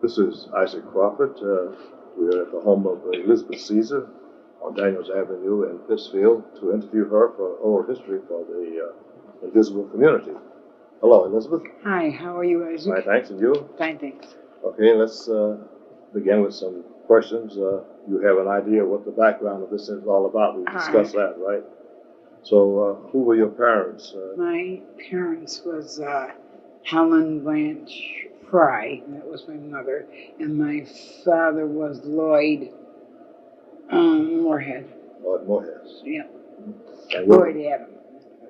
This is Isaac Crawford. We're at the home of Elizabeth Caesar on Daniels Avenue in Pittsfield to interview her for oral history for the invisible community. Hello, Elizabeth. Hi, how are you, Isaac? Fine, thanks. And you? Fine, thanks. Okay, let's begin with some questions. You have an idea what the background of this is all about. We discussed that, right? So, who were your parents? My parents was Helen Blanche Fry, that was my mother, and my father was Lloyd Moorhead. Lloyd Moorhead. Yeah, And Lloyd Adam.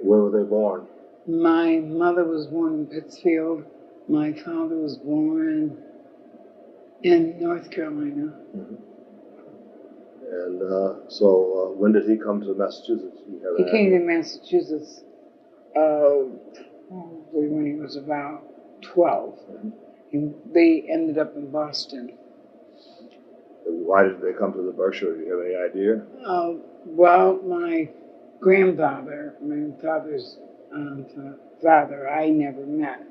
Where were they born? My mother was born in Pittsfield. My father was born in North Carolina. Mm-hmm. And so, when did he come to Massachusetts? He came to Massachusetts probably when he was about 12. Mm-hmm. They ended up in Boston. Why did they come to the Berkshire? Do you have any idea? Well, my grandfather, my father's father, I never met.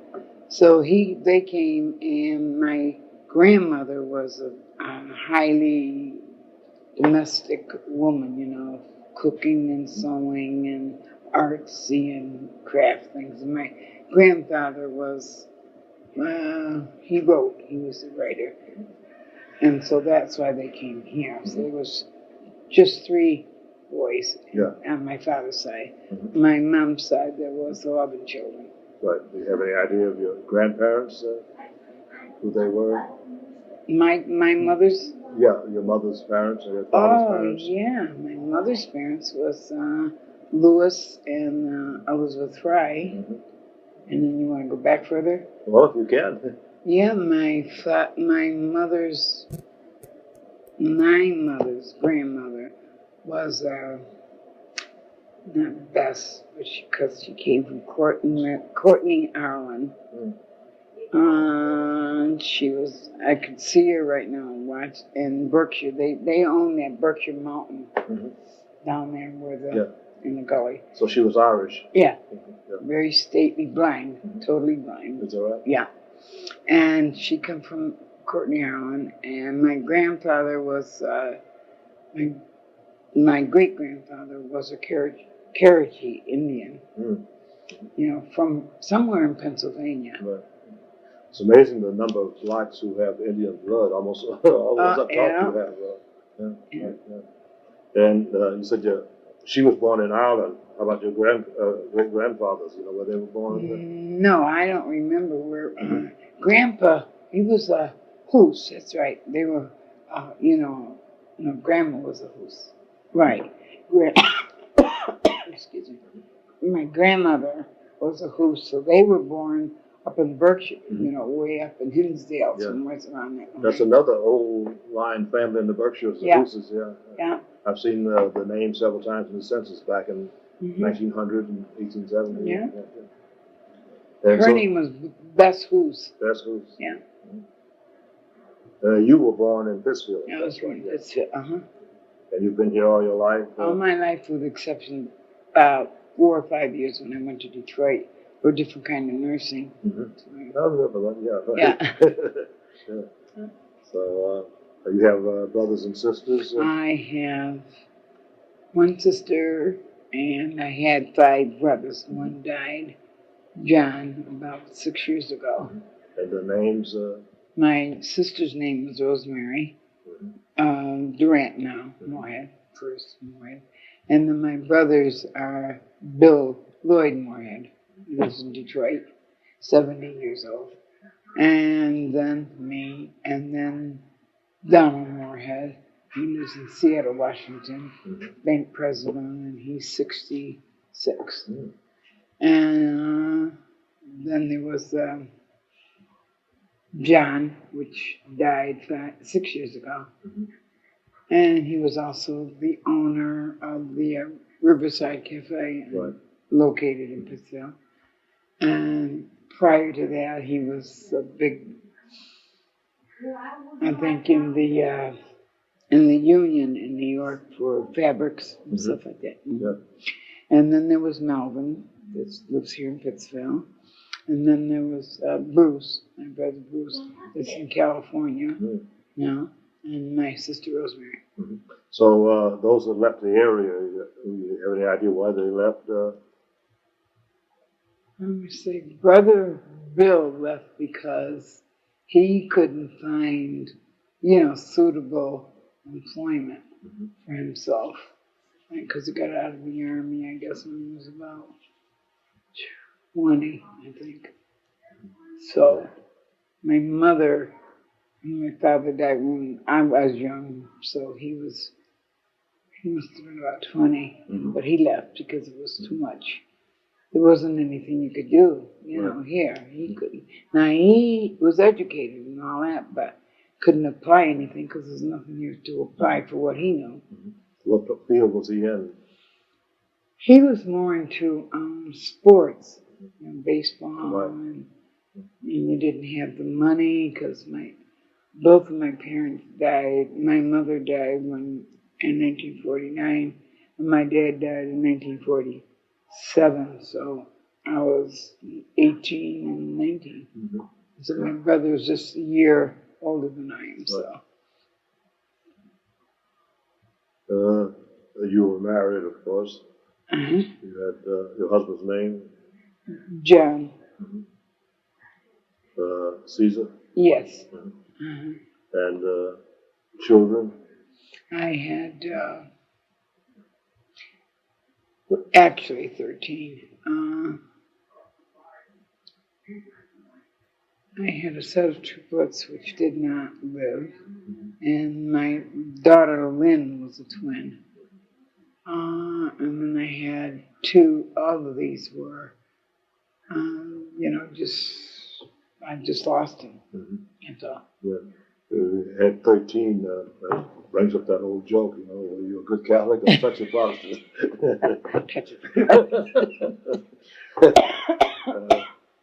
So they came, and my grandmother was a highly domestic woman, you know, cooking and sewing and artsy and craft things. And my grandfather was, he wrote, he was a writer. And so that's why they came here. So there was just 3 boys on my father's side. Mm-hmm. My mom's side, there was 11 children. Right. Do you have any idea of your grandparents, who they were? My mother's? Yeah, your mother's parents or your father's parents? Oh, yeah. My mother's parents was Louis and Elizabeth Fry. Mm-hmm. And then you want to go back further? Well, if you can. Yeah, my mother's grandmother was not Bess, but because she came from Courtney, Ireland. She was, I could see her right now and watch in Berkshire. They own that Berkshire Mountain down there where in the gully. So she was Irish. Yeah. Very stately, blind, totally blind. Is that right? Yeah. And she come from Courtney, Ireland, and my grandfather was, my great-grandfather was a Cherokee Indian, you know, from somewhere in Pennsylvania. Right. It's amazing the number of blacks who have Indian blood, almost all those I've talked to have. And you said she was born in Ireland. How about your great-grandfathers? You know where they were born? No, I don't remember where. Grandpa, he was a Hoos. That's right. They were, Grandma was a Hoos. Right. Excuse me. My grandmother was a Hoos, so they were born up in Berkshire, you know, way up in Hinsdale, somewhere around there. That's another old line family in the Berkshires, the Hooses, Yeah. I've seen the name several times in the census back in 1900 and 1870. Yeah. And her name was Bess Hoos. Bess Hoos. Yeah. You were born in Pittsfield. I was born in Pittsfield, And you've been here all your life? All my life, with the exception about 4 or 5 years when I went to Detroit for a different kind of nursing. I remember that, yeah. So, you have brothers and sisters? I have 1 sister, and I had 5 brothers. One died, John, about 6 years ago. And the names? My sister's name was Rosemary. Durant now, Moorhead, first Moorhead. And then my brothers are Bill Lloyd Moorhead. He lives in Detroit, 70 years old. And then me, and then Donald Moorhead. He lives in Seattle, Washington, bank president, and he's 66. And then there was John, which died 6 years ago. And he was also the owner of the Riverside Cafe, located in Pittsfield. And prior to that, he was a big, I think, in the union in New York for fabrics and stuff like that. And then there was Melvin, that lives here in Pittsfield. And then there was Bruce, my brother Bruce, that's in California now, and my sister Rosemary. Mm-hmm. So those that left the area, you have any idea why they left? Let me see. Brother Bill left because he couldn't find, suitable employment for himself. Because he got out of the army, I guess, when he was about 20, I think. So my father died when I was young, so he must have been about 20, but he left because it was too much. There wasn't anything you could do, here. He couldn't. Now, he was educated and all that, but couldn't apply anything because there's nothing here to apply for what he knew. What field was he in? He was more into sports, baseball, and you didn't have the money because both of my parents died. My mother died in 1949, and my dad died in 1947. So I was 18 and 19. So my brother was just a year older than I am. So. You were married, of course. You had your husband's name? John. Caesar? Yes. And children? I had actually 13. I had a set of triplets which did not live, and my daughter Lynn was a twin. And then I had two. All of these were, I just lost them. That's all. Yeah. At 13, brings up that old joke, were you a good Catholic or such a Protestant?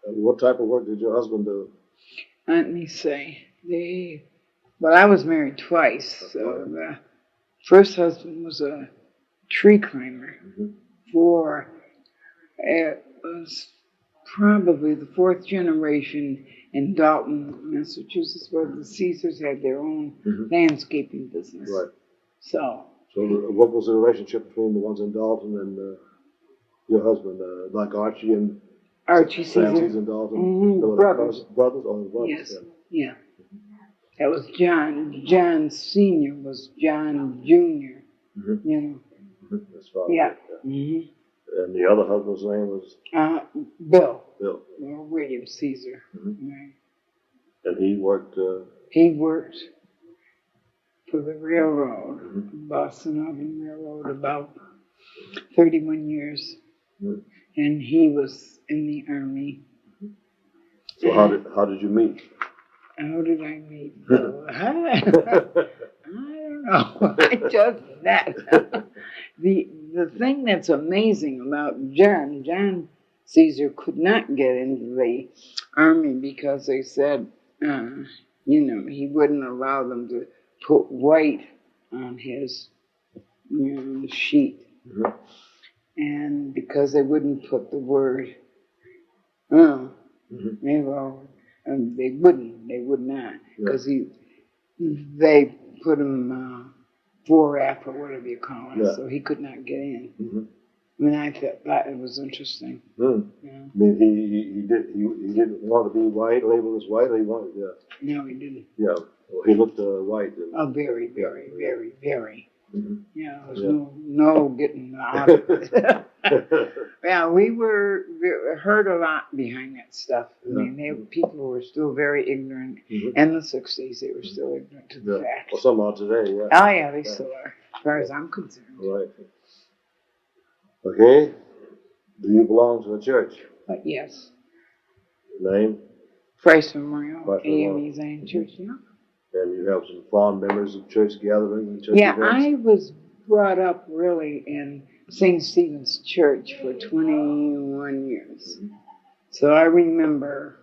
What type of work did your husband do? Let me see. I was married twice. So the first husband was a tree climber. It was probably the fourth generation in Dalton, Massachusetts, where the Caesars had their own landscaping business. Right. So what was the relationship between the ones in Dalton and your husband? Like Archie Caesar. and Dalton? Brothers. Brothers? Oh, brothers. Yes. Yeah. That was John. John Sr. was John Jr. That's right. Yeah. And the other husband's name was? Bill. Bill. Or William Caesar. Right. And he worked? He worked for the railroad, Boston Oregon Railroad, about 31 years. And he was in the Army. So how did you meet? How did I meet Bill? I don't know. I just met. The thing that's amazing about John Caesar could not get into the Army because they said, he wouldn't allow them to put white on his sheet. And because they wouldn't put the word, they would not, because they put him 4F or whatever you call it, so he could not get in. I mean, I thought that it was interesting. I mean, he didn't want to be white, labeled as white, or he wanted, No, he didn't. Yeah, well, he looked white. Oh, very, very, very, very. Yeah, there was no getting out of it. Yeah, we heard a lot behind that stuff. I mean, people were still very ignorant. In the 60s, they were still ignorant to the facts. Well, some are today, Oh, yeah, they still are, as far as I'm concerned. Right. Okay. Do you belong to a church? Yes. Name? Christ Memorial, AME Zion Church, And you have some fond memories of church gatherings and church events? I was brought up really in St. Stephen's Church for 21 years. So I remember,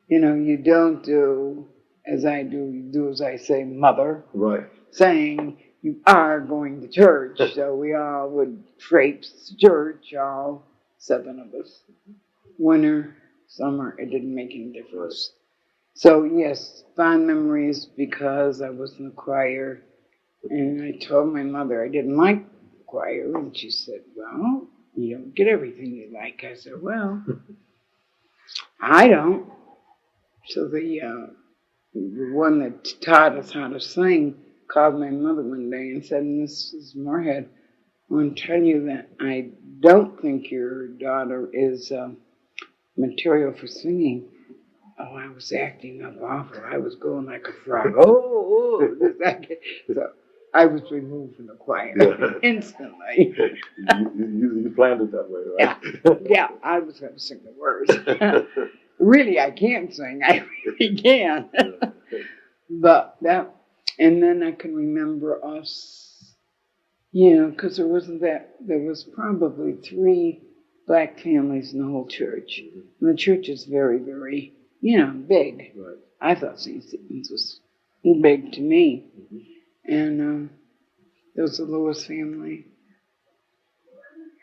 you don't do as I do, you do as I say, mother. Right. Saying you are going to church. So we all would traipse to church, all 7 of us. winter, summer, it didn't make any difference. So yes, fond memories because I was in the choir, and I told my mother I didn't like choir, and she said, "Well, you don't get everything you like." I said, "Well, I don't." So the one that taught us how to sing called my mother one day and said, "Mrs. Moorhead, I want to tell you that I don't think your daughter is material for singing." Oh, I was acting up awful. I was going like a frog. So I was removed from the choir instantly. You planned it that way, right? Yeah, I was going to sing the words. Really, I can sing. I really can. But and then I can remember us, because there was probably 3 black families in the whole church. And the church is very, very, big. Right. I thought St. Stephen's was big to me. And there was the Lewis family,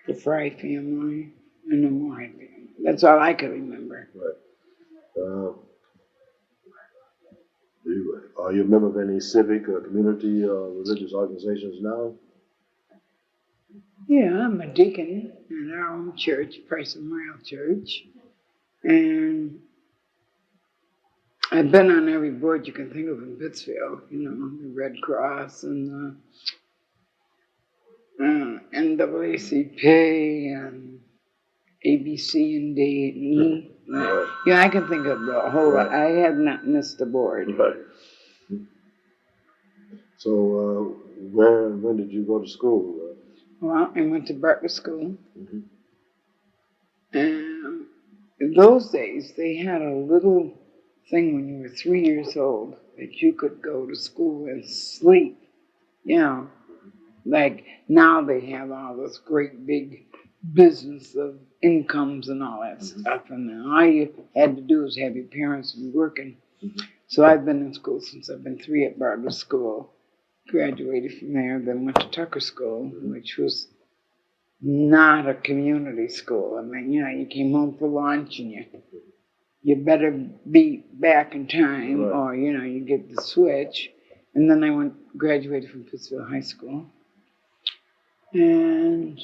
the Fry family, and the Moorhead family. That's all I could remember. Right. Are you a member of any civic or community or religious organizations now? Yeah, I'm a deacon in our own church, Price Memorial Church. And I've been on every board you can think of in Pittsfield, the Red Cross and the NAACP and ABC and D and E. Yeah, I can think of the whole lot. I have not missed a board. Right. So, when did you go to school? Well, I went to Bartlett School. And in those days, they had a little thing when you were 3 years old that you could go to school and sleep. Like now they have all this great big business of incomes and all that stuff. And all you had to do is have your parents be working. So I've been in school since I've been 3 at Bartlett School. Graduated from there, then went to Tucker School, which was not a community school. I mean, you came home for lunch and you better be back in time, or you get the switch. And then I graduated from Pittsfield High School, and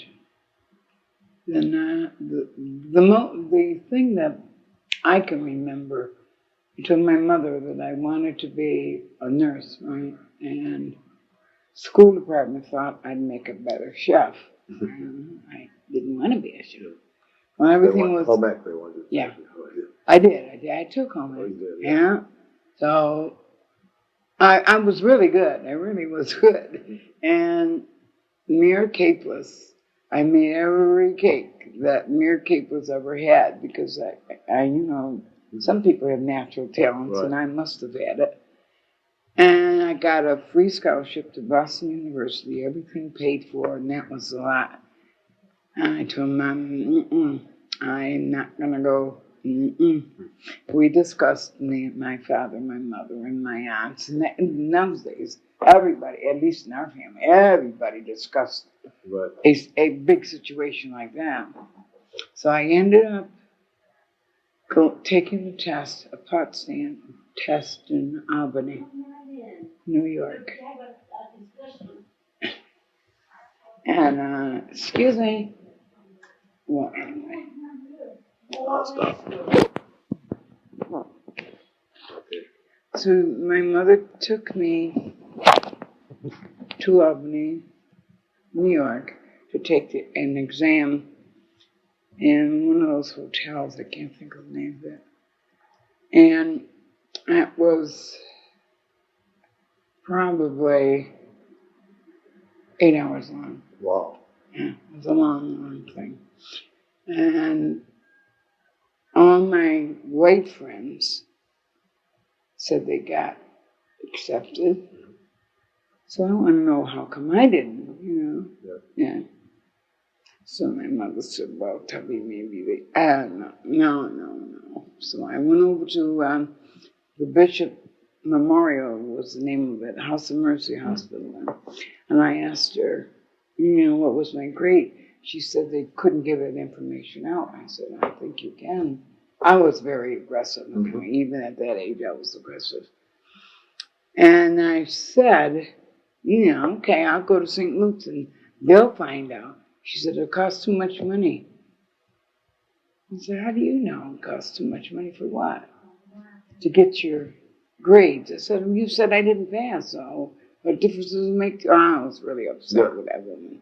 then the thing that I can remember, I told my mother that I wanted to be a nurse, right? And school department thought I'd make a better chef. I didn't want to be a chef. Well, everything was home ec, they wanted. Yeah, I did. I took home ec. Yeah. So I was really good. I really was good. And Mere Capeless, I made every cake that Mere Capeless ever had because I some people have natural talents, and I must have had it. And I got a free scholarship to Boston University, everything paid for, and that was a lot. And I told Mom, I'm not going to go. We discussed, my father, my mother, and my aunts. And in those days, everybody, at least in our family, everybody discussed a big situation like that. So I ended up taking the test, a pot stand test in Albany, New York. And, excuse me. Well, anyway. I'll stop. So my mother took me to Albany, New York, to take an exam in one of those hotels. I can't think of the name of it. And that was probably 8 hours long. Wow. Yeah, it was a long, long thing. And all my white friends said they got accepted. So I want to know how come I didn't, Yeah. So my mother said, well, Tubby, maybe no. So I went over to the Bishop Memorial was the name of it, House of Mercy Hospital. And I asked her, what was my grade? she said they couldn't give that information out. I said, I think you can. I was very aggressive. Mm-hmm. Even at that age, I was aggressive. And I said, okay, I'll go to St. Luke's and they'll find out. She said, it costs too much money. I said, how do you know it costs too much money for what? To get your grades. I said, you said I didn't pass, so what difference does it make? Oh, I was really upset with that woman.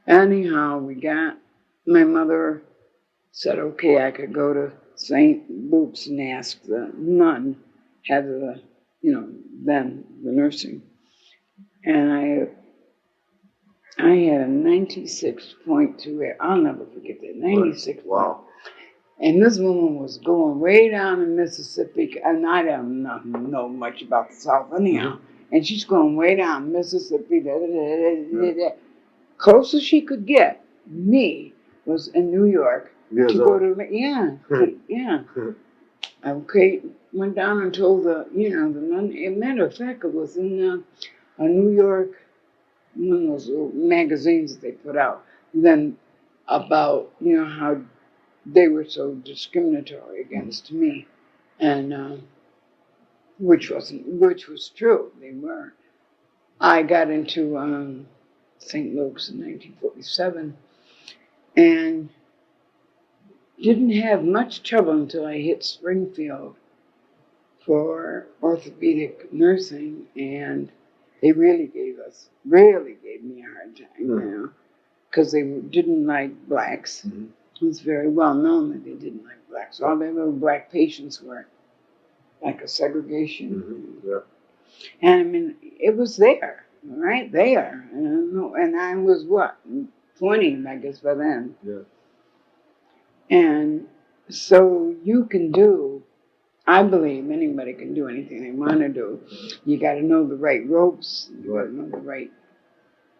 Anyhow, my mother said, okay, I could go to St. Luke's and ask the nun, had then the nursing. And I had a 96.2. I'll never forget that. 96. Wow. And this woman was going way down in Mississippi, and I don't know much about the South anyhow. Mm-hmm. And she's going way down Mississippi. Closest she could get me was in New York to go to Okay, went down and told the nun. As a matter of fact, it was in a New York, one of those little magazines that they put out. Then about how they were so discriminatory against me, and which was true. They were. I got into St. Luke's in 1947, and didn't have much trouble until I hit Springfield for orthopedic nursing, and they really gave me a hard time, because they didn't like blacks. Mm-hmm. It was very well known that they didn't like blacks. All their little black patients were like a segregation. Mm-hmm. Yeah. And I mean, it was there, right there. And I was 20, I guess, by then. Yeah. And so I believe anybody can do anything they want to do. You got to know the right ropes. You got to know the right.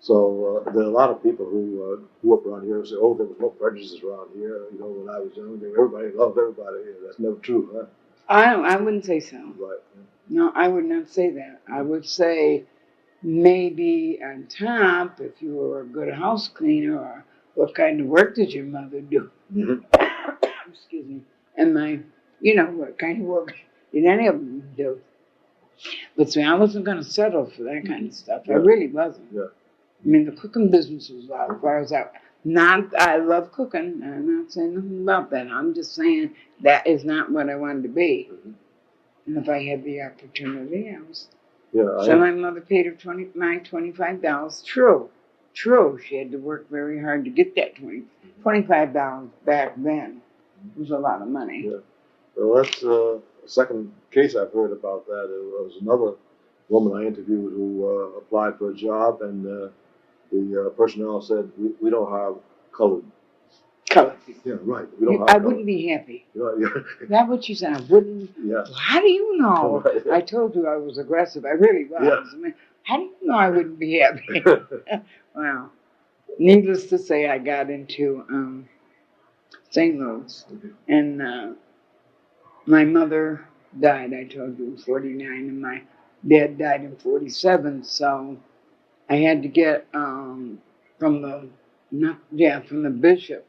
So there are a lot of people who grew up around here and say, "Oh, there was no prejudice around here." When I was young, everybody loved everybody here. That's never true, huh? I wouldn't say so. Right. Yeah. No, I would not say that. I would say maybe on top, if you were a good house cleaner, or what kind of work did your mother do? Mm-hmm. Excuse me. And what kind of work did any of them do? But see, I wasn't going to settle for that kind of stuff. Yeah. I really wasn't. Yeah. I mean, the cooking business was as far as I love cooking. I'm not saying nothing about that. I'm just saying that is not what I wanted to be. Mm-hmm. And if I had the opportunity, I was. Yeah. So my mother paid her $25. True. She had to work very hard to get that $25 back then. It was a lot of money. Yeah. Well, that's the second case I've heard about that. It was another woman I interviewed who applied for a job, and the personnel said, we don't have colored people. Yeah, right. We don't have I wouldn't be happy. Is that what you said? I wouldn't. Yeah. Well, how do you know? Right, yeah. I told you I was aggressive. I really was. Yeah. I mean, how do you know I wouldn't be happy? Well, needless to say, I got into St. Louis, and my mother died, I told you, in 49, and my dad died in 47, so I had to get from the bishop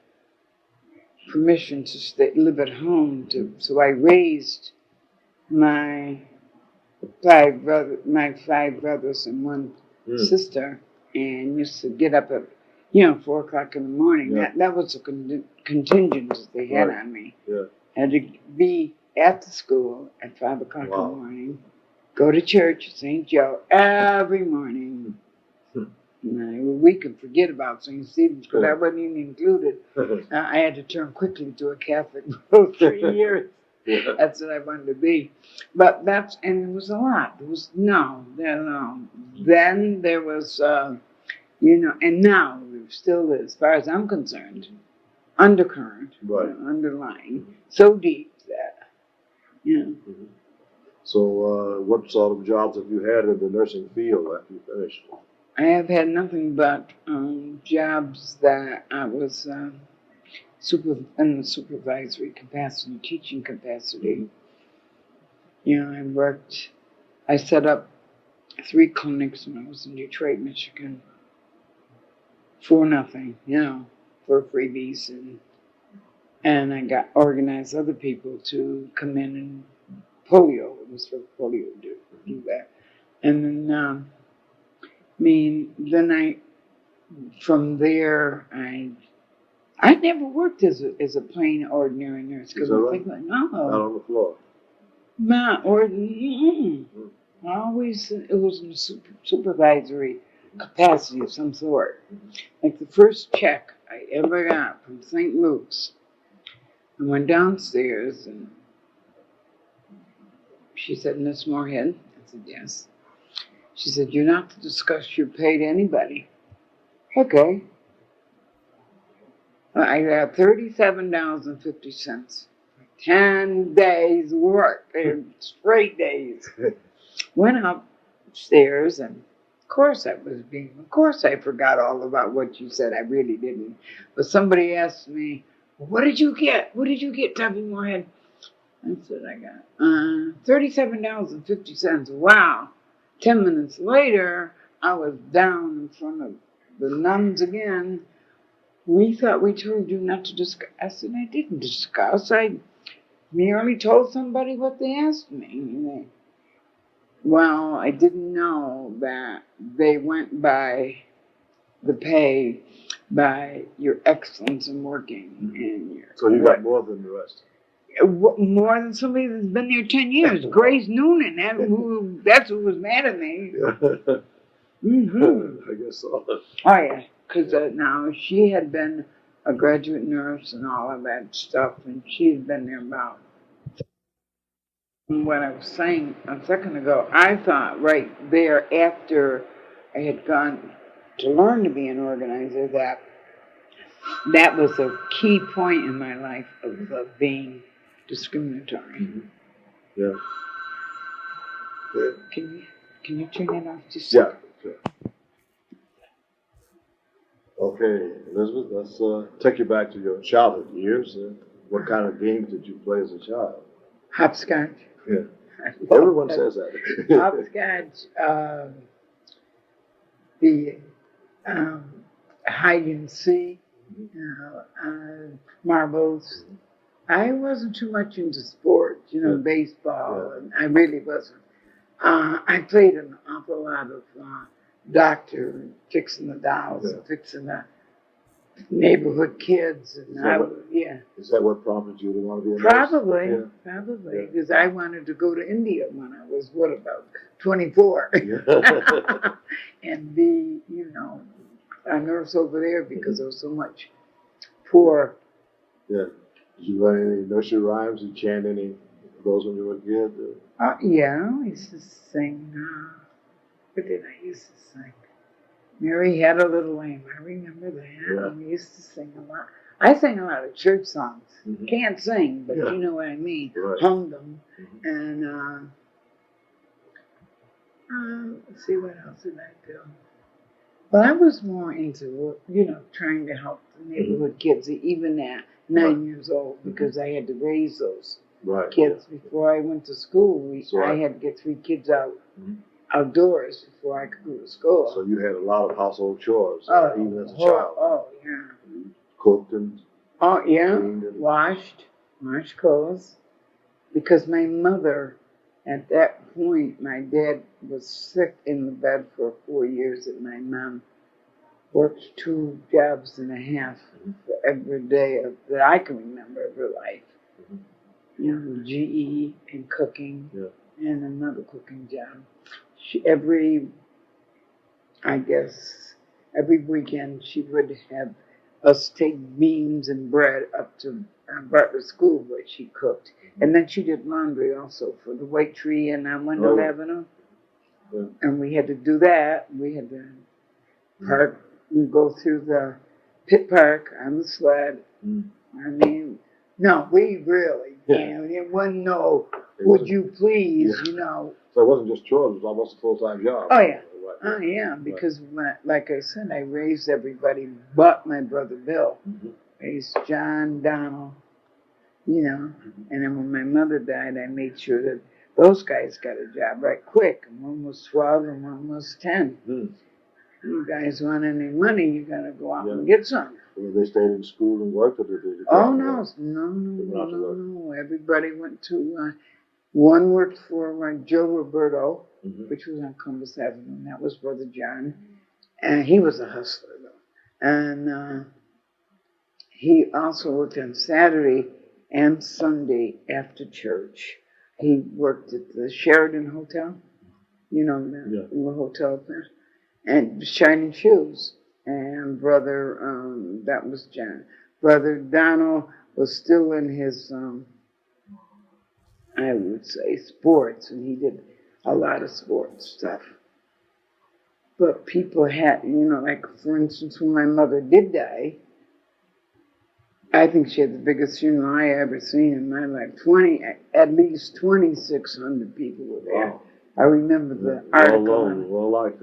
permission to live at home. So I raised my five brothers and one sister, and used to get up at 4 o'clock in the morning. Yeah. That was a contingent they had on me. Yeah. Had to be at the school at 5 o'clock in the morning, go to church at St. Joe every morning. We could forget about St. Stephen's because I wasn't even included. I had to turn quickly to a Catholic for 3 years. Yeah. That's what I wanted to be. But and it was a lot. There was then there was, and now there still is, as far as I'm concerned, undercurrent, underlying, so deep that, Mm-hmm. So what sort of jobs have you had in the nursing field after you finished? I have had nothing but jobs that I was in the supervisory capacity, teaching capacity. I set up 3 clinics when I was in Detroit, Michigan, for nothing, for freebies, and I got organized other people to come in and polio. It was for polio to do that. And then, from there, I never worked as a plain ordinary nurse because I'm thinking, no, not on the floor. Not ordinary. Always, it was in a supervisory capacity of some sort. Like the first check I ever got from St. Luke's, I went downstairs and she said, Miss Moorhead? I said, yes. She said, you're not to discuss your pay to anybody. Okay. I got $37.50. 10 days work, straight days. Went upstairs and of course I forgot all about what you said. I really didn't. But somebody asked me, what did you get? What did you get, Tubby Moorhead? I said, I got $37.50. Wow. 10 minutes later, I was down in front of the nuns again. We thought we told you not to discuss. I said, I didn't discuss. I merely told somebody what they asked me. Well, I didn't know that they went by the pay by your excellence in working and your. So you got more than the rest. More than somebody that's been there 10 years. Grace Noonan, that's who was mad at me. I guess so. Oh, yeah, because now she had been a graduate nurse and all of that stuff, and she had been there about. What I was saying a second ago, I thought right there after I had gone to learn to be an organizer that was a key point in my life of being discriminatory. Mm-hmm. Yeah. Can you turn that off just yeah, sure. Okay, Elizabeth, let's take you back to your childhood years. What kind of games did you play as a child? Hopscotch. Yeah. Everyone says that. Hopscotch, the hide and seek, marbles. I wasn't too much into sports, baseball. And I really wasn't. I played an awful lot of doctor and fixing the dolls and fixing the neighborhood kids. And Is that what prompted you to want to be a nurse? Probably, because I wanted to go to India when I was, about 24. And be, a nurse over there because there was so much poor. Yeah. Did you learn any nursery rhymes? Did you chant any of those when you were a kid? Yeah, I used to sing. What did I used to sing? Mary had a little lamb. I remember that. Yeah. We used to sing a lot. I sang a lot of church songs. Mm-hmm. Can't sing, but you know what I mean. Right. Hummed them. Mm-hmm. And let's see, what else did I do? Well, I was more into, trying to help the neighborhood kids, even at 9 years old, because I had to raise those kids before I went to school. I had to get 3 kids outdoors before I could go to school. So you had a lot of household chores, even as a child. Oh, yeah. Cooked and cleaned and washed clothes. Because my mother, at that point, my dad was sick in the bed for 4 years, and my mom worked 2 jobs and a half for every day that I can remember of her life. GE and cooking and another cooking job. Every weekend she would have us take beans and bread up to Butler School where she cooked. And then she did laundry also for the White Tree and Wendell Avenue. Yeah. And we had to do that. We had to go through the pit park on the sled. No, we really can't. It wasn't would you please, So it wasn't just chores, it was almost a full-time job. Oh, yeah. Oh, yeah, because, like I said, I raised everybody but my brother Bill. Raised John, Donald, And then when my mother died, I made sure that those guys got a job right quick. And one was 12 and one was 10. You guys want any money, you gotta go out Yeah. and get some. Well, they stayed in school and worked, or did they? Oh, no, no. Everybody went to, one worked for Joe Roberto, Mm-hmm. which was on Columbus Avenue, and that was Brother John. And he was a hustler, though. And he also worked on Saturday and Sunday after church. He worked at the Sheridan Hotel, you know, the hotel there, and Shining Shoes. And that was John. Brother Donald was still in his, I would say, sports, and he did a lot of sports stuff. But people had, like, for instance, when my mother did die, I think she had the biggest funeral I ever seen in my life. At least 2,600 people were there. Wow. I remember the article.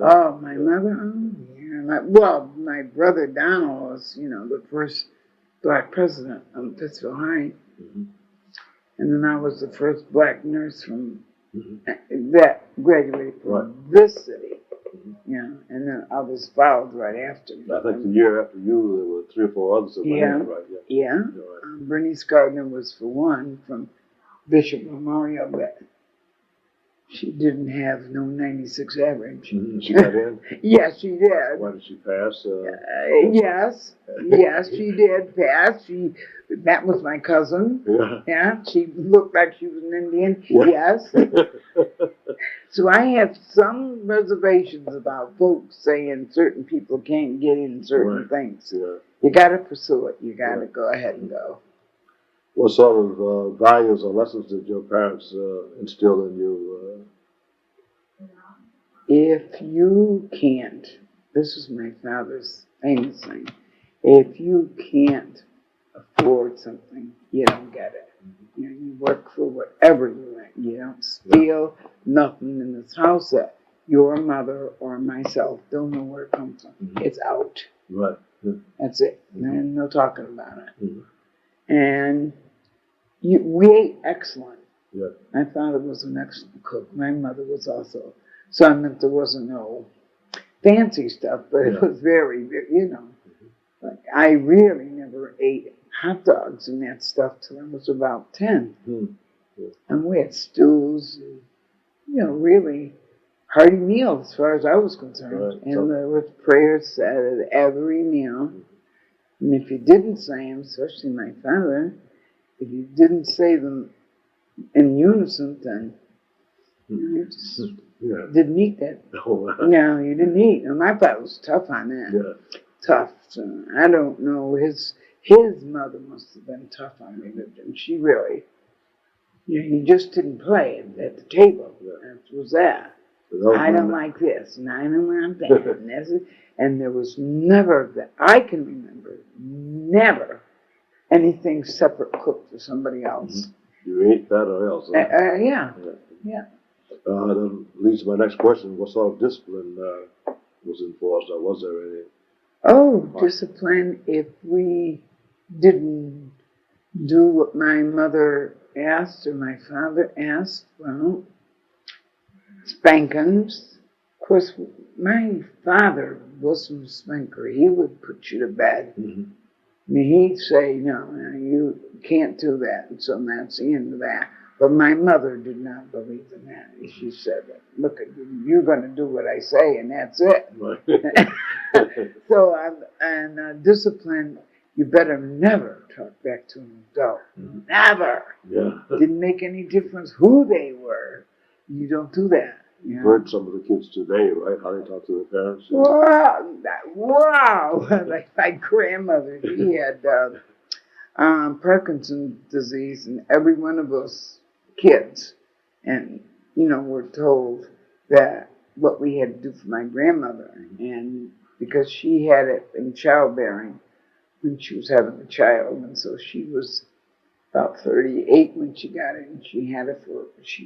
Oh, my mother? Oh, yeah. My brother Donald was, the first black president of Pittsfield High. Mm-hmm. And then I was the first black nurse from Mm-hmm. that graduated from this city. Mm-hmm. Yeah, and then others followed right after me. I think the year after you, there were 3 or 4 others that went in, right? Yeah. Right. Bernice Gardner was for one from Bishop Memorial, but she didn't have no 96 average. Mm-hmm. She got in? Yes, she did. Why did she pass? Yes, she did pass. That was my cousin. Yeah, she looked like she was an Indian. Yeah. Yes. So I have some reservations about folks saying certain people can't get in certain things. Yeah. You got to pursue it. You got to go ahead and go. What sort of values or lessons did your parents instill in you? If you can't, this is my father's famous thing, if you can't afford something, you don't get it. You work for whatever you want. You don't steal nothing in this house that your mother or myself don't know where it comes from. Mm-hmm. It's out. Right. Yeah. That's it. Mm-hmm. No talking about it. Mm-hmm. And we ate excellent. Yeah. My father was an excellent cook. My mother was also. So I meant there wasn't no fancy stuff, but it was very, like I really never ate hot dogs and that stuff till I was about 10. Mm-hmm. Yeah. And we had stews and, really hearty meals as far as I was concerned. Right. And there was prayers said at every meal. And if you didn't say them, especially my father, if you didn't say them in unison, then you just didn't eat that. No, you didn't eat. And my father was tough on that. Yeah. Tough. So I don't know. His mother must have been tough on me, but she really, he just didn't play at the table. Yeah. That was that. I don't like this, and I don't want that. And there was never, that I can remember, never anything separate cooked for somebody else. Mm-hmm. You ate that or else? Yeah. That leads to my next question. What sort of discipline was enforced, or was there any? Oh, discipline. If we didn't do what my mother asked or my father asked, well, spankings. Of course, my father wasn't a spanker. He would put you to bed. Mm-hmm. I mean, he'd say, no, you can't do that. And so that's the end of that. But my mother did not believe in that. She said, look, you're going to do what I say, and that's it. Right. So, discipline, you better never talk back to an adult. Mm-hmm. Never. Yeah. Didn't make any difference who they were. You don't do that. You've heard some of the kids today, right? How they talk to their parents. Wow. Like my grandmother, she had Parkinson's disease, and every one of us kids, and were told that what we had to do for my grandmother, and because she had it in childbearing when she was having a child, and so she was about 38 when she got it, and she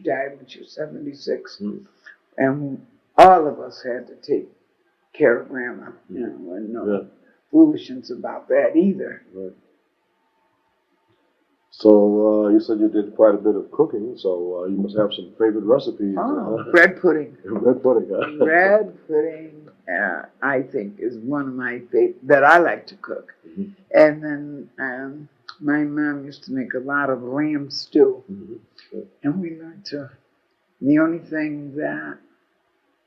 died when she was 76, and all of us had to take care of grandma, and no foolishness about that either. Right. So you said you did quite a bit of cooking, so you must have some favorite recipes. Bread pudding. Bread pudding, huh? Bread pudding. I think is one of my favorite, that I like to cook. Mm-hmm. And then my mom used to make a lot of lamb stew. Mm-hmm. And we learned to, the only thing that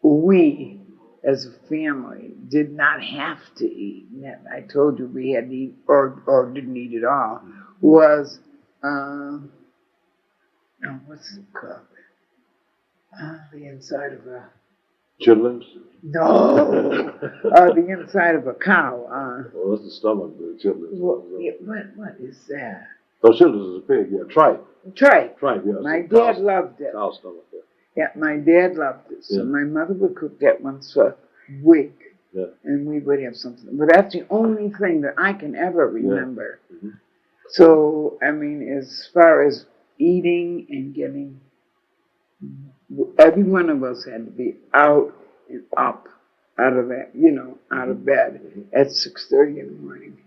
we as a family did not have to eat, and that I told you we had to eat or didn't eat at all, was, what's it called? The inside of a, Chitlins? no, the inside of a cow. Well, that's the stomach, the chitlins. What is that? Those chitlins is a pig, yeah. Tripe. Tripe. Tripe, yeah. My dad loved it. Cow stomach, yeah. Yeah, my dad loved it. So my mother would cook that once a week. Yeah. And we would have something. But that's the only thing that I can ever remember. Yeah. Mm-hmm. So, I mean, as far as eating and getting, every one of us had to be out and up out of that, out of bed at 6:30 in the morning.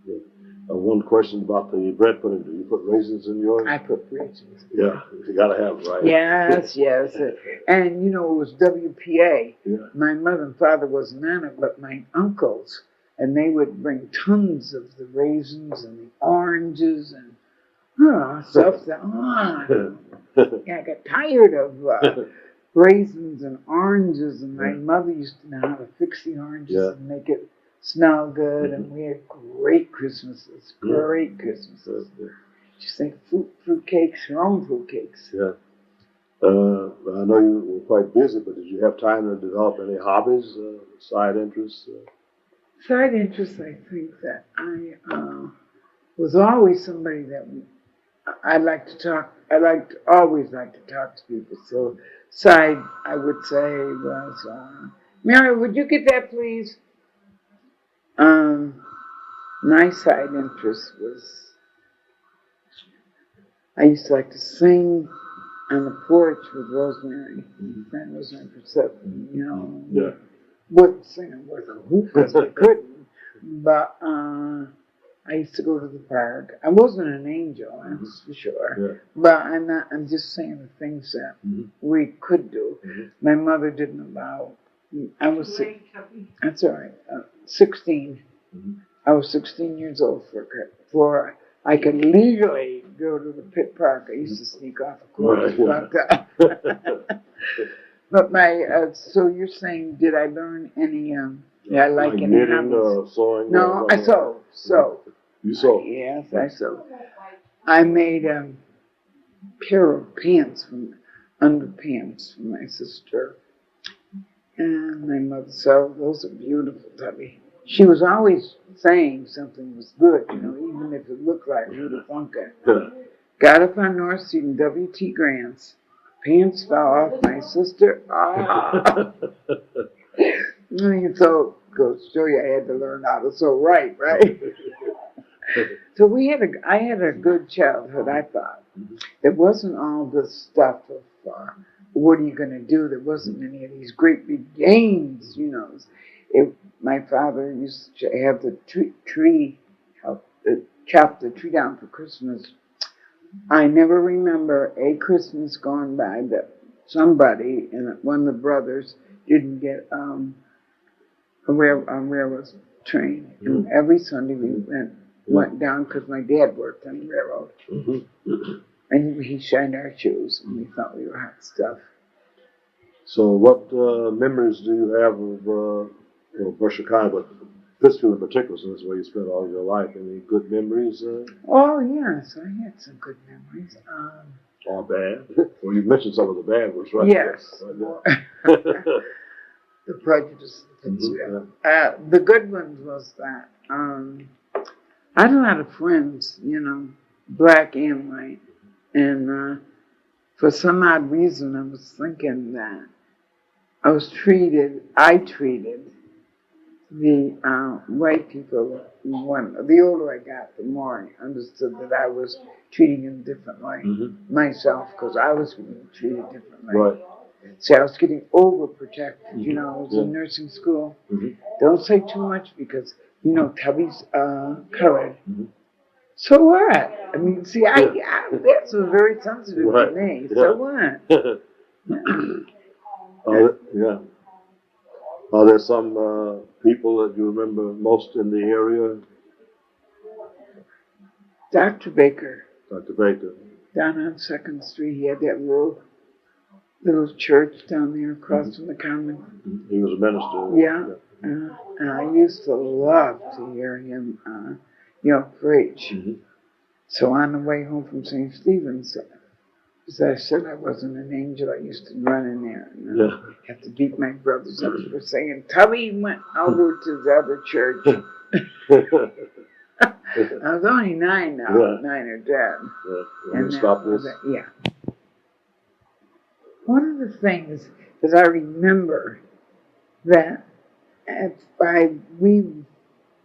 Yeah. One question about the bread pudding. Do you put raisins in yours? I put raisins. Yeah, you gotta have it, right? Yes. And, it was WPA. Yeah. My mother and father wasn't on it, but my uncles, and they would bring tons of the raisins and the oranges and stuff that, yeah, I got tired of raisins and oranges, and my mother used to know how to fix the oranges and make it smell good, and we had great Christmases, great Christmases. Just think fruit cakes, your own fruit cakes. Yeah. I know you were quite busy, but did you have time to develop any hobbies, side interests? Side interests, I think that I was always somebody that I always like to talk to people. So side, I would say, was, Mary, would you get that, please? My side interest was, I used to like to sing on the porch with Rosemary, friend Rosemary Persephone, Yeah. Wouldn't sing with a hoop because I couldn't, but I used to go to the park. I wasn't an angel, that's for sure, Yeah. but I'm just saying the things that we could do. My mother didn't allow, I was, that's all right, 16. I was 16 years old before I could legally go to the pit park. I used to sneak off, of course. Right. But so you're saying, did I learn any, I like any knitting or hobbies? sewing? No, I sew. You sew? Yes, I sew. I made a pair of underpants for my sister and my mother. So those are beautiful, Tubby. She was always saying something was good, even if it looked like Rudolph Funke. Got up on North Street in W.T. Grant's. Pants fell off my sister. So, goes to show you I had to learn how to sew right? So I had a good childhood, I thought. It wasn't all this stuff of, what are you going to do? There wasn't any of these great big games, my father used to have the tree, chop the tree down for Christmas. I never remember a Christmas gone by that somebody, and one of the brothers, didn't get a railroad train. And every Sunday we went down because my dad worked on the railroad. And he shined our shoes, and we thought we were hot stuff. So what memories do you have of Berkshire County, but Pittsfield in particular, since that's where you spent all your life? Any good memories? Oh, yes, I had some good memories. Or bad? Well, you mentioned some of the bad ones, right? Yes. The prejudice of Pittsfield. The good ones was that I had a lot of friends, black and white. And for some odd reason, I was thinking that I treated the white people, the older I got, the more I understood that I was treating them differently myself, because I was being treated differently. Right. See, I was getting overprotected, I was in nursing school. Don't say too much because, Tubby's colored. So what? I mean, see, this was very sensitive to me. So what? Yeah. Are there some people that you remember most in the area? Dr. Baker, Dr. Baker. down on 2nd Street, he had that little church down there across from the common. He was a minister. Yeah. And I used to love to hear him, preach. Mm-hmm. So on the way home from St. Stephen's, as I said, I wasn't an angel. I used to run in there and have to beat my brothers up for saying, Tubby went over to the other church. I was only 9 now, 9 or 10. Yeah. And Stop this. Yeah. One of the things that I remember that we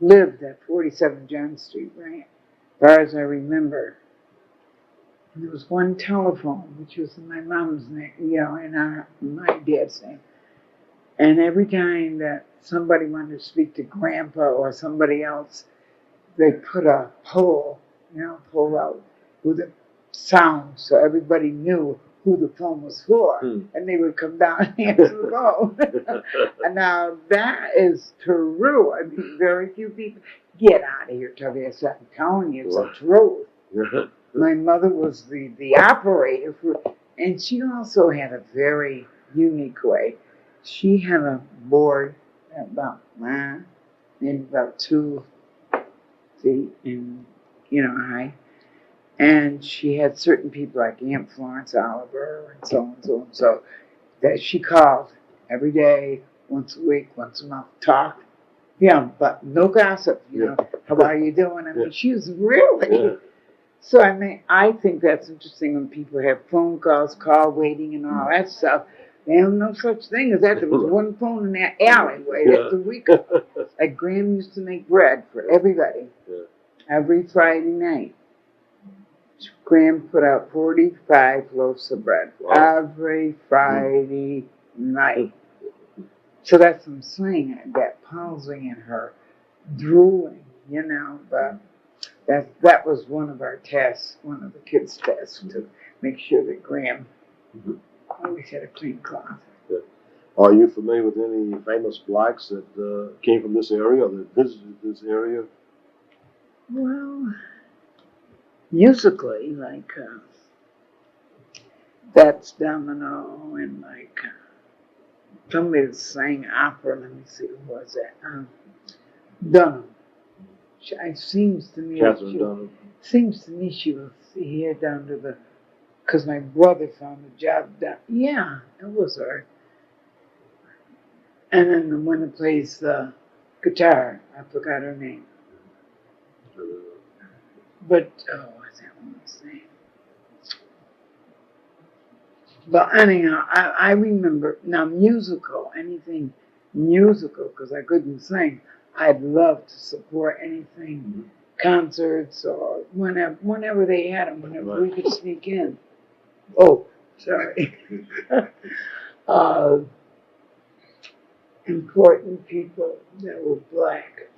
lived at 47 John Street, right? As far as I remember. And there was one telephone, which was my mom's name, and my dad's name. And every time that somebody wanted to speak to Grandpa or somebody else, they put a pole out with a sound so everybody knew who the phone was for. And they would come down and answer the phone. And now that is true. I mean, very few people get out of here, Tubby. I'm telling you, it's the truth. My mother was the operator and she also had a very unique way. She had a board about maybe about 2 feet in high, and she had certain people like Aunt Florence Oliver and so and so and so that she called every day, once a week, once a month, talk. Yeah, but no gossip. How are you doing? I mean, she was really. Yeah. So I think that's interesting when people have phone calls, call waiting, and all that stuff. There's no such thing as that. There was one phone in that alleyway. That's the week. Like Graham used to make bread for everybody every Friday night. Graham put out 45 loaves of bread every Friday night. So that's what I'm saying. That pausing and her drooling, but that was one of our tests, one of the kids' tests, to make sure that Graham always had a clean cloth. Yeah. Are you familiar with any famous blacks that came from this area or that visited this area? Well, musically, like That's Domino and like somebody that sang opera. Let me see, who was that? Dunham. Seems to me she was here down to because my brother found a job down. Yeah, it was her. And then the one that plays the guitar, I forgot her name. But what's that woman's name? But anyhow, I remember now anything musical, because I couldn't sing. I'd love to support anything, concerts or whenever they had them, whenever we could sneak in. Oh, sorry. Important people that were black.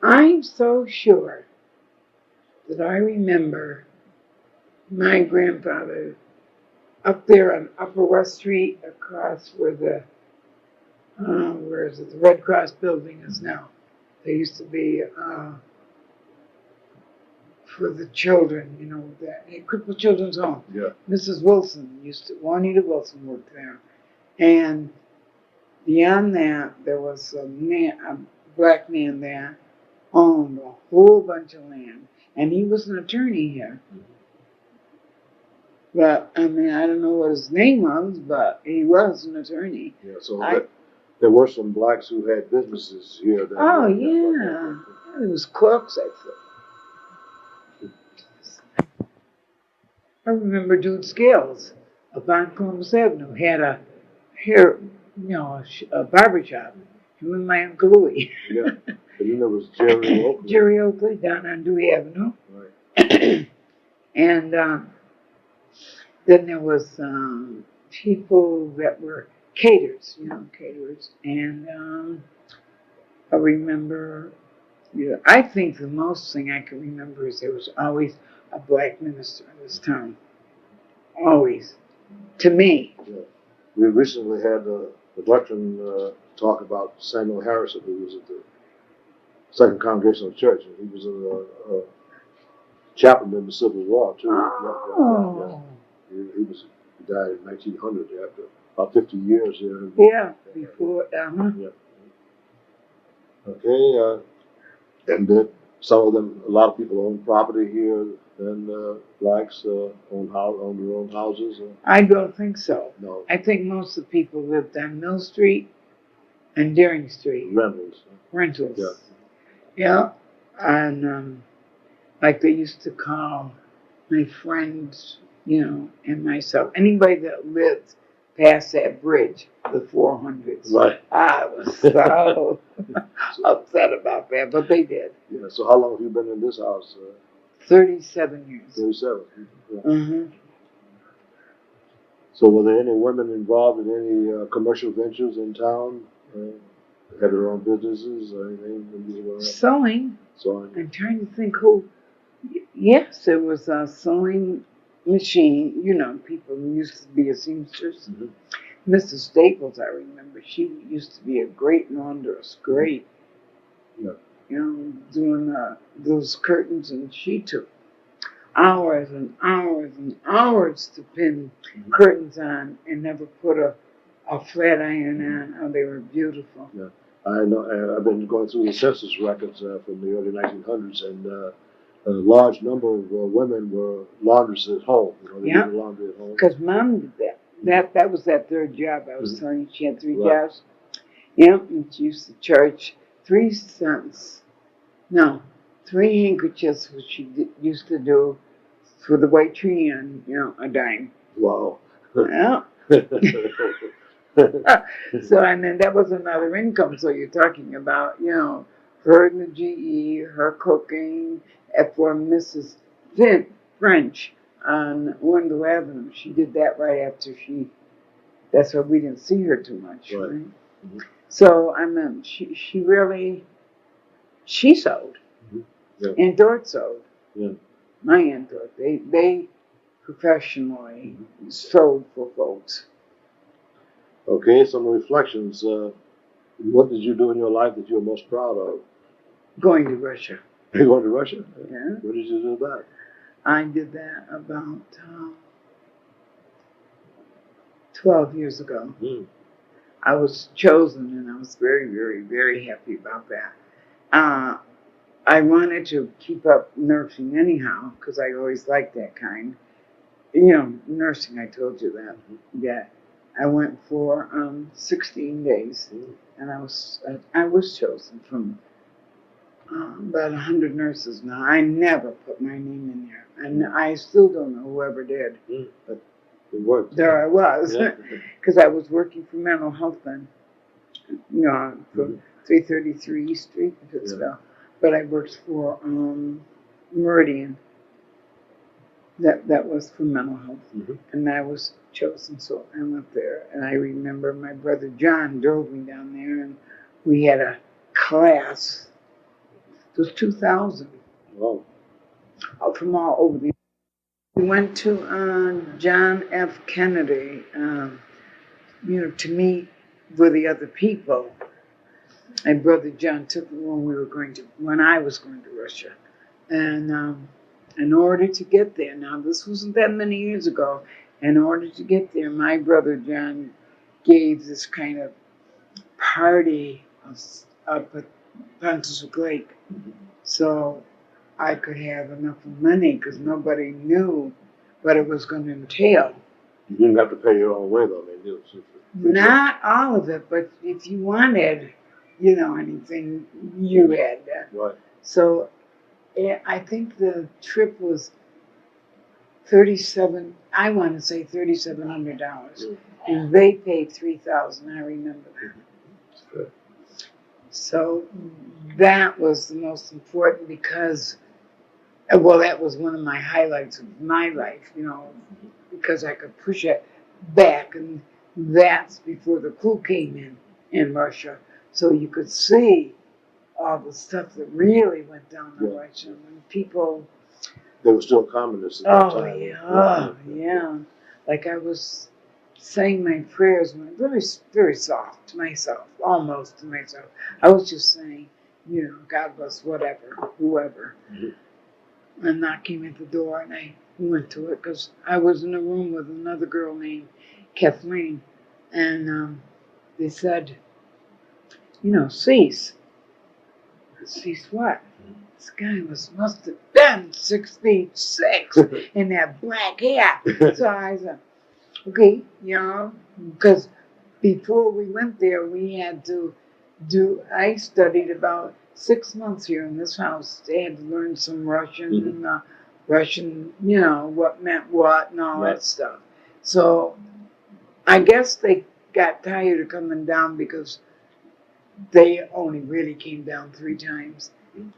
I'm so sure that I remember my grandfather up there on Upper West Street, across where the Red Cross building is now. There used to be for the children, that crippled children's home. Yeah. Mrs. Wilson Juanita Wilson worked there, and beyond that, there was a black man there, owned a whole bunch of land, and he was an attorney here. But I don't know what his name was, but he was an attorney. Yeah, so there were some blacks who had businesses here. It was cooks, I think. I remember Dude Scales up on Columbus Avenue had a barber shop. Him and my Uncle Louie. Yeah. And then there was Jerry Oakley. Jerry Oakley down on Dewey Avenue. Right. And then there was people that were caterers. And I remember, I think the most thing I can remember is there was always a black minister in this town. Always. To me. Yeah. We recently had the veteran talk about Samuel Harrison, who was at the Second Congregational Church, and he was a chaplain in the Civil War too. Oh. He died in 1900 after about 50 years here. Yeah, before. Yeah. Okay, and then some of them, a lot of people own property here, and blacks own their own houses. I don't think so. No. I think most of the people lived on Mill Street and Deering Street. Rentals. Rentals. Yeah. Yeah. And like they used to call my friends, and myself, anybody that lived past that bridge, the 400s. Right. I was so upset about that, but they did. Yeah. So how long have you been in this house? 37 years. 37. Yeah. Mm-hmm. So were there any women involved in any commercial ventures in town? Had their own businesses or anything? Sewing. Sewing. I'm trying to think who. Yes, there was a sewing machine. People who used to be a seamstress. Mm-hmm. Mrs. Staples, I remember. She used to be a great laundress. Great. Yeah. Doing those curtains, and she took hours and hours and hours to pin curtains on and never put a flat iron on. Oh, they were beautiful. Yeah. I know. I've been going through the census records from the early 1900s, and a large number of women were laundresses at home. They did the laundry at home. Because Mom did that. That was that third job I was telling you. She had 3 jobs. Yep, and she used to charge 3 cents. No, 3 handkerchiefs, which she used to do for the white tree, and a dime. Wow. Yeah. So, and then that was another income. So you're talking about, her in the GE, her cooking, and for Mrs. French on Wendell Avenue. She did that right after that's why we didn't see her too much. Right? Mm-hmm. So, she sewed. Mm-hmm. Yeah. Aunt Dort sewed. Yeah. My Aunt Dort. They professionally sewed for folks. Okay, some reflections. What did you do in your life that you're most proud of? Going to Russia. You going to Russia? Yeah. What did you do that? I did that about 12 years ago. Mm. I was chosen, and I was very, very, very happy about that. I wanted to keep up nursing anyhow, because I always liked that kind. Nursing, I told you that. Yeah. I went for 16 days, and I was chosen from about 100 nurses now. I never put my name in there, and I still don't know whoever did. But it worked. There I was, because I was working for mental health then, for 333 East Street in Pittsfield. Yeah. But I worked for Meridian. That was for mental health, and I was chosen, so I went there. And I remember my brother John drove me down there, and we had a class. It was 2,000. Wow. From all over the. We went to John F. Kennedy, to meet with the other people. My brother John took me when I was going to Russia, and. In order to get there, now this wasn't that many years ago, in order to get there, my brother John gave this kind of party up at Pennsylvania Lake, so I could have enough money, because nobody knew what it was going to entail. You didn't have to pay your own way, though. Not all of it, but if you wanted, anything, you had that. Right. So I think the trip was $3,700. I want to say $3,700, and they paid $3,000. I remember that. So that was the most important, because, that was one of my highlights of my life. Because I could push it back, and that's before the coup came in Russia, so you could see all the stuff that really went down in Russia, and people. They were still communists at that time. Yeah. Like I was saying my prayers, very, very soft to myself, almost to myself. I was just saying, God bless whatever, whoever. Mm-hmm. And knock came at the door, and I went to it because I was in a room with another girl named Kathleen, and they said, cease. Cease what? This guy must have been 6'6" and that black hair. So I said, okay, because before we went there, we had to I studied about 6 months here in this house. They had to learn some Russian, Russian, what meant what and all that stuff. So I guess they got tired of coming down because they only really came down 3 times.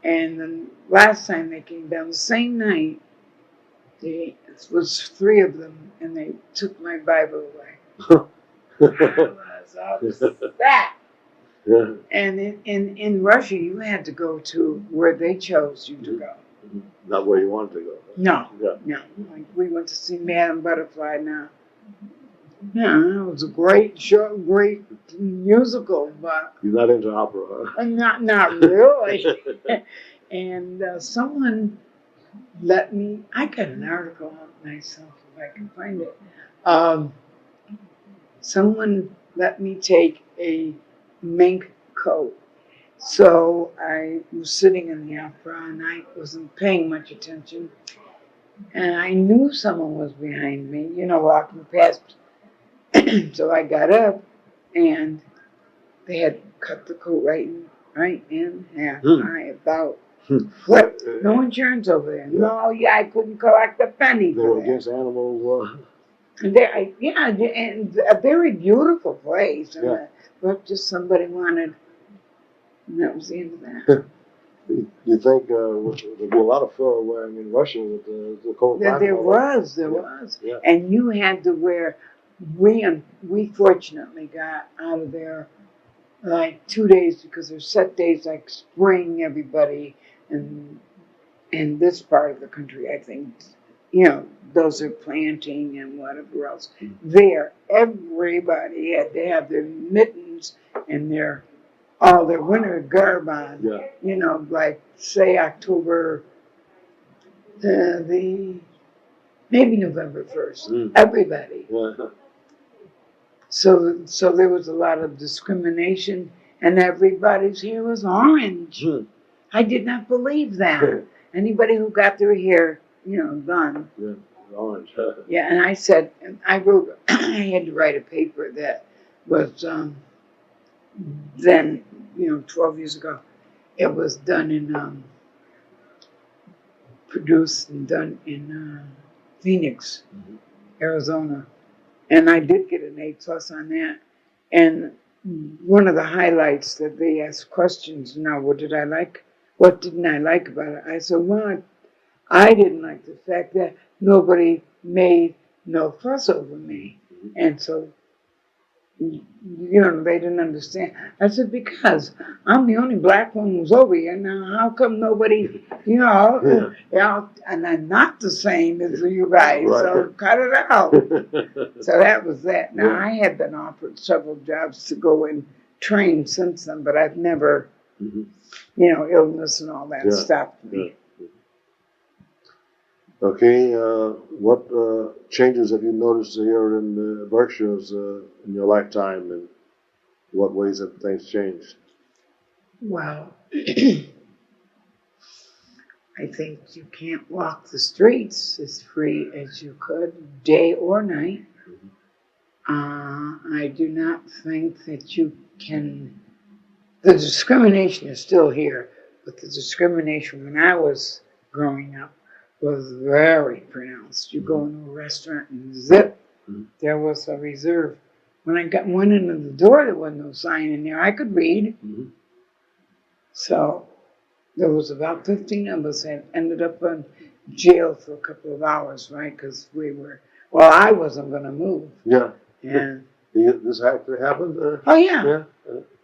And the last time they came down, the same night, it was 3 of them, and they took my Bible away. I was upset. Yeah. And in Russia, you had to go to where they chose you to go. Not where you wanted to go. No, Yeah. no. Like we went to see Madame Butterfly now. Yeah, it was a great show, great musical, but You're not into opera, huh? not really. And someone let me. I got an article on myself if I can find it. Someone let me take a mink coat. So I was sitting in the opera and I wasn't paying much attention. And I knew someone was behind me, walking past. So I got up and they had cut the coat right in half. I about flipped. No insurance over there. No, I couldn't collect a penny They for were that. against animals. And and a very beautiful place. But just somebody wanted, and that was the end of that. You think there'd be a lot of fur wearing in Russia with the cold climate? There was. Yeah. And you had to wear, we fortunately got out of there like 2 days because there's set days like spring, everybody, and in this part of the country, I think, those are planting and whatever else. There, everybody had to have their mittens and all their winter garb on. Yeah. Like say October, maybe November 1st. Everybody. Yeah. So there was a lot of discrimination, and everybody's hair was orange. I did not believe that. Anybody who got their hair, done. Yeah, orange. Yeah, and I said, I wrote, I had to write a paper that was then, 12 years ago. It was done in, produced and done in Phoenix, Arizona. And I did get an A+ on that. And one of the highlights that they asked questions, what did I like? What didn't I like about it? I said, well, I didn't like the fact that nobody made no fuss over me. And so, they didn't understand. I said, because I'm the only black one who's over here. Now, how come nobody, and I'm not the same as you guys, so cut it out. So that was that. Now, I had been offered several jobs to go and train since then, but I've never, illness and all that stopped me. Okay, what changes have you noticed here in the Berkshires in your lifetime, and what ways have things changed? Well, I think you can't walk the streets as free as you could, day or night. I do not think that you can. The discrimination is still here, but the discrimination when I was growing up was very pronounced. You go into a restaurant and zip, there was a reserve. When I went into the door, there was no sign in there. I could read. So there was about 15 of us that ended up in jail for a couple of hours, right? Because I wasn't going to move. Yeah. And this actually happened? oh, yeah. Yeah.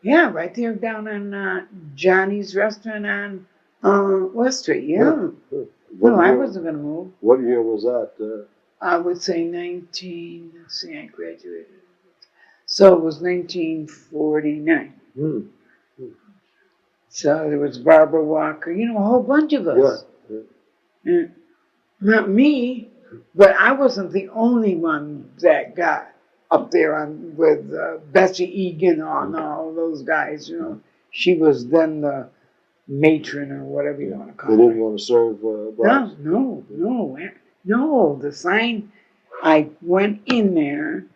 Yeah, right there down on Johnny's restaurant on West Street. Yeah. No, I wasn't going to move. What year was that? I would say let's see, I graduated. So it was 1949. Hmm. So there was Barbara Walker, you know, a whole bunch of us. Yeah. And not me, but I wasn't the only one that got up there with Bessie Egan and all those guys, you know. She was then the matron or whatever you want to call They her. didn't want to serve blacks. No. The sign, I went in there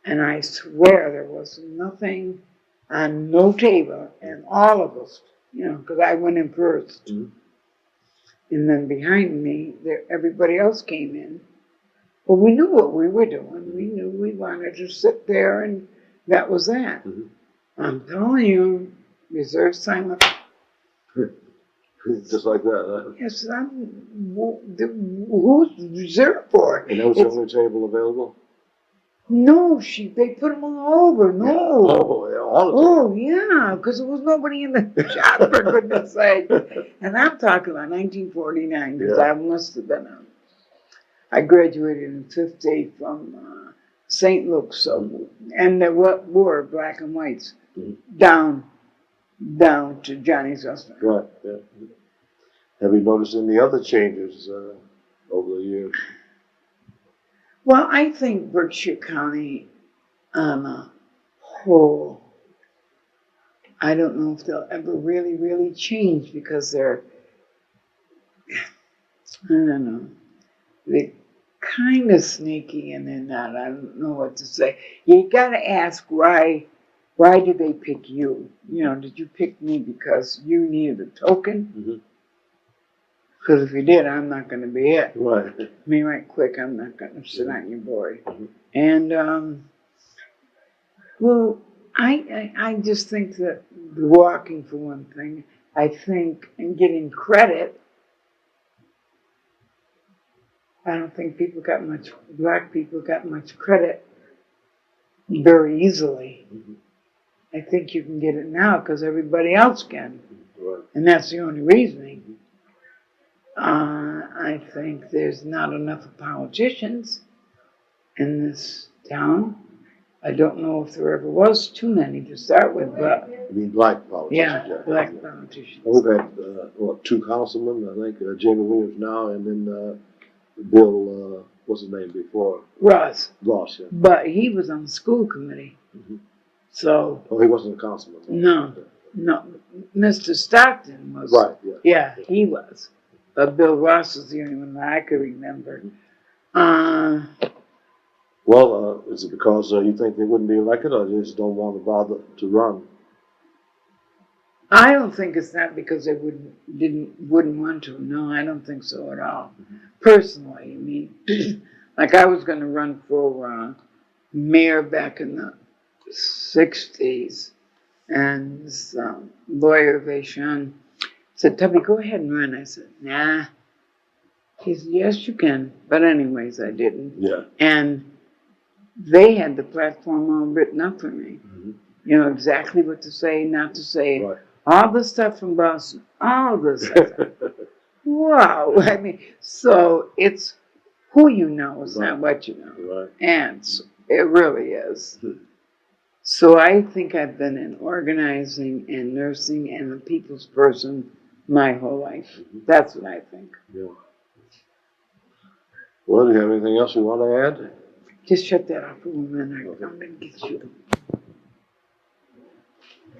and I swear there was nothing on no table, and all of us, you know, because I went in 1st. Mm-hmm. And then behind me, everybody else came in. Well, we knew what we were doing. We knew we wanted to sit there, and that was that. Mm-hmm. I'm telling you, reserve silence. Just like that, huh? Yes, who's reserved for it? And that was the only table available? No, they put them all over. No. Oh, yeah, all the time. Oh, yeah, because there was nobody in the shop, for goodness sake. And I'm talking about 1949, because I must have been I graduated in 5th day from St. Luke's, and there were black and whites down to Johnny's restaurant. Right, yeah. Have you noticed any other changes over the years? Well, I think Berkshire County on a whole, I don't know if they'll ever really, really change because I don't know, they're kind of sneaky and they're not. I don't know what to say. You got to ask why did they pick you? You know, did you pick me because you needed a token? Mm-hmm. Because if you did, I'm not going to be it. Right. I mean, right quick, I'm not going to sit on your board. Mm-hmm. And, well, I just think that walking, for one thing, I think, and getting credit, I don't think black people got much credit very easily. Mm-hmm. I think you can get it now because everybody else can. Right. And that's the only reasoning. I think there's not enough politicians in this town. I don't know if there ever was too many to start with, but... You mean black politicians? Yeah, black politicians. We've had, 2 councilmen, I think, Jamie Williams now, and then Bill, what's his name before? Ross. Ross, yeah. But he was on the school committee. Mm-hmm. So... Oh, he wasn't a councilman. No. Mr. Stockton was. Right, yeah. Yeah, he was. But Bill Ross was the only one that I could remember. Well, is it because you think they wouldn't be elected, or they just don't want to bother to run? I don't think it's that because they wouldn't want to. No, I don't think so at all. Mm-hmm. Personally, I mean, like I was going to run for mayor back in the 60s, and this lawyer Vashon said, "Tubby, go ahead and run." I said, "Nah." He said, "Yes, you can." But anyways, I didn't. Yeah. And they had the platform all written up for me. Mm-hmm. You know exactly what to say, not to say. Right. All the stuff from Boston, all this stuff. Wow. I mean, so it's who you know, it's not what you know. Right. And it really is. So I think I've been in organizing and nursing and a people's person my whole life. Mm-hmm. That's what I think. Yeah. Well, do you have anything else you want to add? Just shut that off for 1 minute. I'm going to get you.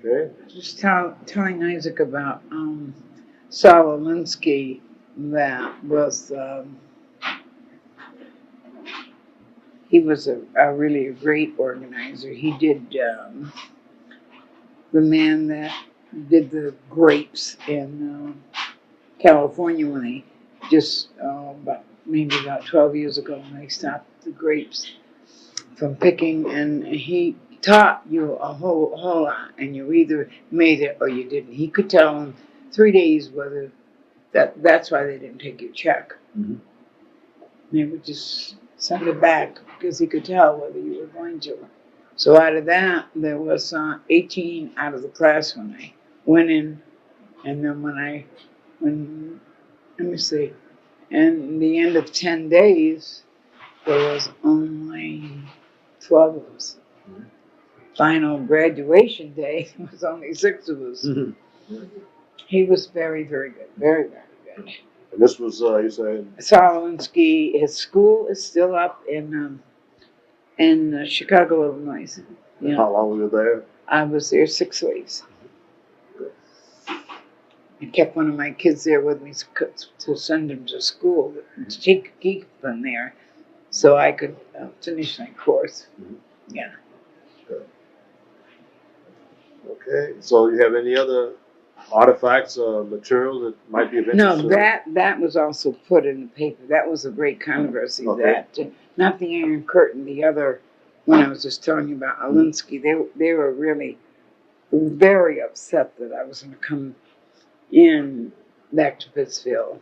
Okay. Just telling Isaac about Saul Alinsky, that was he was a really great organizer. He did the man that did the grapes in California when they just about 12 years ago when they stopped the grapes from picking, and he taught you a whole lot, and you either made it or you didn't. He could tell in 3 days whether that's why they didn't take your check. Mm-hmm. They would just send it back because he could tell whether you were going to. So out of that, there was 18 out of the class when I went in, and then let me see, and the end of 10 days, there was only 12 of us. Final graduation day, there was only 6 of us. He was very, very good. Very, very good. And this was, you saying? Solowinski, his school is still up in Chicago, Illinois. Yeah. How long were you there? I was there 6 weeks. I kept one of my kids there with me to send him to school. She could keep them there so I could finish my course. Yeah. Okay. So you have any other artifacts or material that might be of interest? No, that was also put in the paper. That was a great controversy. Okay. That not the Iron Curtain, the other one I was just telling you about, Alinsky. They were really very upset that I was going to come in back to Pittsfield.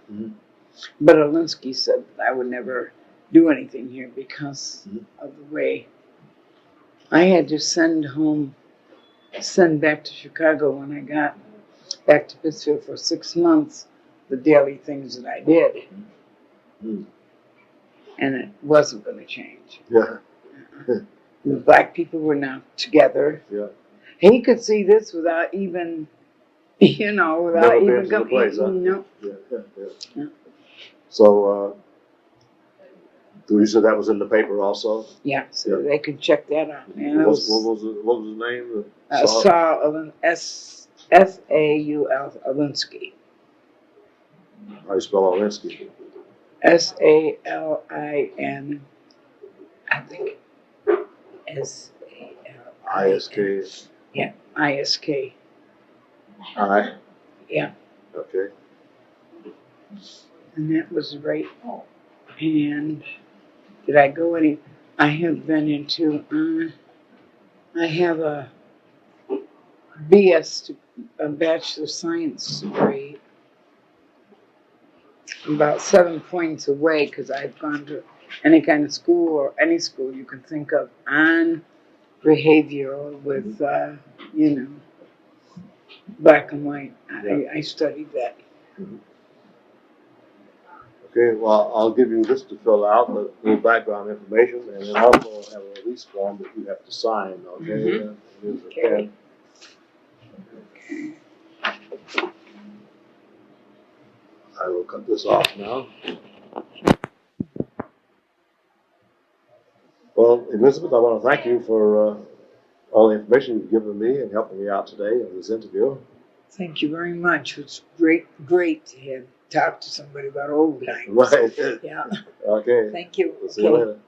But Alinsky said that I would never do anything here because of the way I had to send back to Chicago when I got back to Pittsfield for 6 months, the daily things that I did. And it wasn't going to change. Yeah. The black people were now together. Yeah. He could see this without even, without Never even been to the place, huh? No. Yeah. So, you said that was in the paper also? Yeah, so they could check that out. What was his name? Saul S-A-U-L Alinsky. How do you spell Alinsky? S-A-L-I-N, I think. I-S-K. Yeah, I-S-K. I? Yeah. Okay. And that was right. And did I go any? I have been into, I have a BS, a Bachelor of Science degree, about 7 points away because I've gone to any kind of school or any school you can think of on behavioral with, black and white. I studied that. Okay, well, I'll give you this to fill out, a little background information, and then also have a release form that you have to sign, okay? Here's a pen. I will cut this off now. Well, Elizabeth, I want to thank you for all the information you've given me and helping me out today in this interview. Thank you very much. It's great to have talked to somebody about old times. Right. Yeah. Okay. Thank you. We'll see you later.